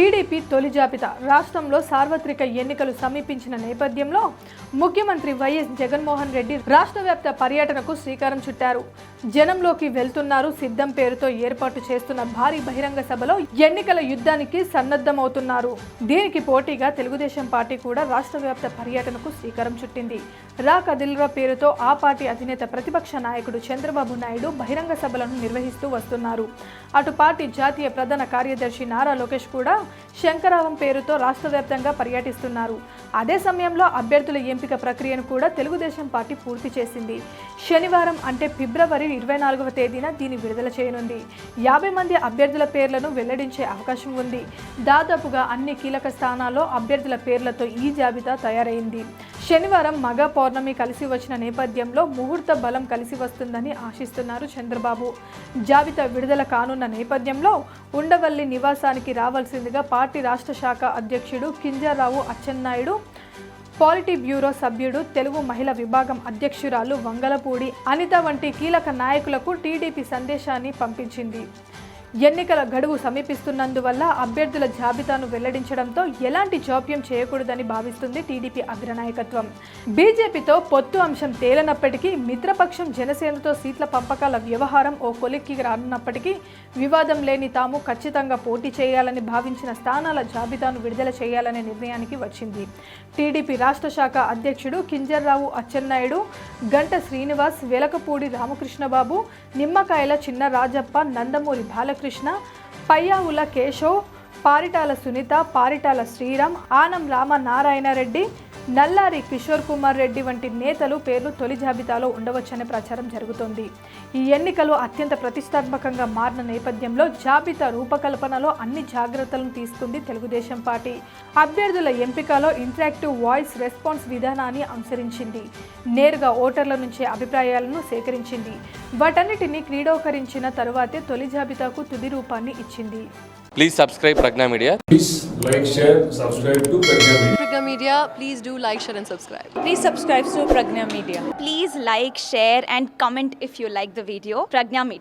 TDP తొలి జాబితా రాష్ట్రంలో సార్వత్రిక ఎన్నికలు సమీపించిన నేపథ్యంలో ముఖ్యమంత్రి వైఎస్ జగన్మోహన్ రెడ్డి రాష్ట్ర వ్యాప్త పర్యటనకు శ్రీకారం చుట్టారు. జనంలోకి వెళ్తున్నారు. సిద్ధం పేరుతో ఏర్పాటు చేస్తున్న భారీ బహిరంగ సభలో ఎన్నికల యుద్ధానికి సన్నద్ధమవుతున్నారు. దీనికి పోటీగా తెలుగుదేశం పార్టీ కూడా రాష్ట్ర వ్యాప్త పర్యటనకు శ్రీకారం చుట్టింది. రా కదిల్రా పేరుతో ఆ పార్టీ అధినేత ప్రతిపక్ష నాయకుడు చంద్రబాబు నాయుడు బహిరంగ సభలను నిర్వహిస్తూ వస్తున్నారు. అటు పార్టీ జాతీయ ప్రధాన కార్యదర్శి నారా లోకేష్ కూడా శంకరావం పేరుతో రాష్ట్ర వ్యాప్తంగా పర్యటిస్తున్నారు. అదే సమయంలో అభ్యర్థుల ఎంపిక ప్రక్రియను కూడా తెలుగుదేశం పార్టీ పూర్తి చేసింది. శనివారం అంటే ఫిబ్రవరి 24వ తేదీన దీన్ని విడుదల చేయనుంది. 50 మంది అభ్యర్థుల పేర్లను వెల్లడించే అవకాశం ఉంది. దాదాపుగా అన్ని కీలక స్థానాల్లో అభ్యర్థుల పేర్లతో ఈ జాబితా తయారైంది. శనివారం మగ పౌర్ణమి కలిసి వచ్చిన నేపథ్యంలో ముహూర్త బలం కలిసి వస్తుందని ఆశిస్తున్నారు చంద్రబాబు. జాబితా విడుదల కానున్న నేపథ్యంలో ఉండవల్లి నివాసానికి రావాల్సిందిగా పార్టీ రాష్ట్ర శాఖ అధ్యక్షుడు కింజరావు అచ్చెన్నాయుడు, పాలిటీ బ్యూరో సభ్యుడు, తెలుగు మహిళా విభాగం అధ్యక్షురాలు వంగలపూడి అనిత వంటి కీలక నాయకులకు టీడీపీ సందేశాన్ని పంపించింది. ఎన్నికల గడువు సమీపిస్తున్నందువల్ల అభ్యర్థుల జాబితాను వెల్లడించడంతో ఎలాంటి జాప్యం చేయకూడదని భావిస్తుంది టీడీపీ అగ్రనాయకత్వం. బీజేపీతో పొత్తు అంశం తేలనప్పటికీ మిత్రపక్షం జనసేనతో సీట్ల పంపకాల వ్యవహారం ఓ కొలిక్కి రానున్నప్పటికీ వివాదం లేని తాము ఖచ్చితంగా పోటీ చేయాలని భావించిన స్థానాల జాబితాను విడుదల చేయాలనే నిర్ణయానికి వచ్చింది. టీడీపీ రాష్ట్ర శాఖ అధ్యక్షుడు కింజర్రావు అచ్చెన్నాయుడు, గంట శ్రీనివాస్, వెలకపూడి రామకృష్ణబాబు, నిమ్మకాయల చిన్న రాజప్ప, నందమూరి బాలకృష్ణ, పయ్యావుల కేశవ్, పారిటాల సునీత, పారిటాల శ్రీరామ్, ఆనం రామ నారాయణరెడ్డి, నల్లారి కిషోర్ కుమార్ రెడ్డి వంటి నేతలు పేర్లు తొలి జాబితాలో ఉండవచ్చనే ప్రచారం జరుగుతోంది. ఈ ఎన్నికలు అత్యంత ప్రతిష్టాత్మకంగా మారిన నేపథ్యంలో జాబితా రూపకల్పనలో అన్ని జాగ్రత్తలను తీసుకుంది తెలుగుదేశం పార్టీ. అభ్యర్థుల ఎంపికలో ఇంటరాక్టివ్ వాయిస్ రెస్పాన్స్ విధానాన్ని అనుసరించింది. నేరుగా ఓటర్ల నుంచే అభిప్రాయాలను సేకరించింది. వాటన్నిటిని క్రీడోకరించిన తరువాతే తొలి జాబితాకు తుది రూపాన్ని ఇచ్చింది. Please subscribe Pragna Media. Please like, share, subscribe to Pragna Media. Pragna Media, please do like, share and subscribe. Please subscribe to Pragna Media. Please like, share and comment if you like the video. Pragna Media.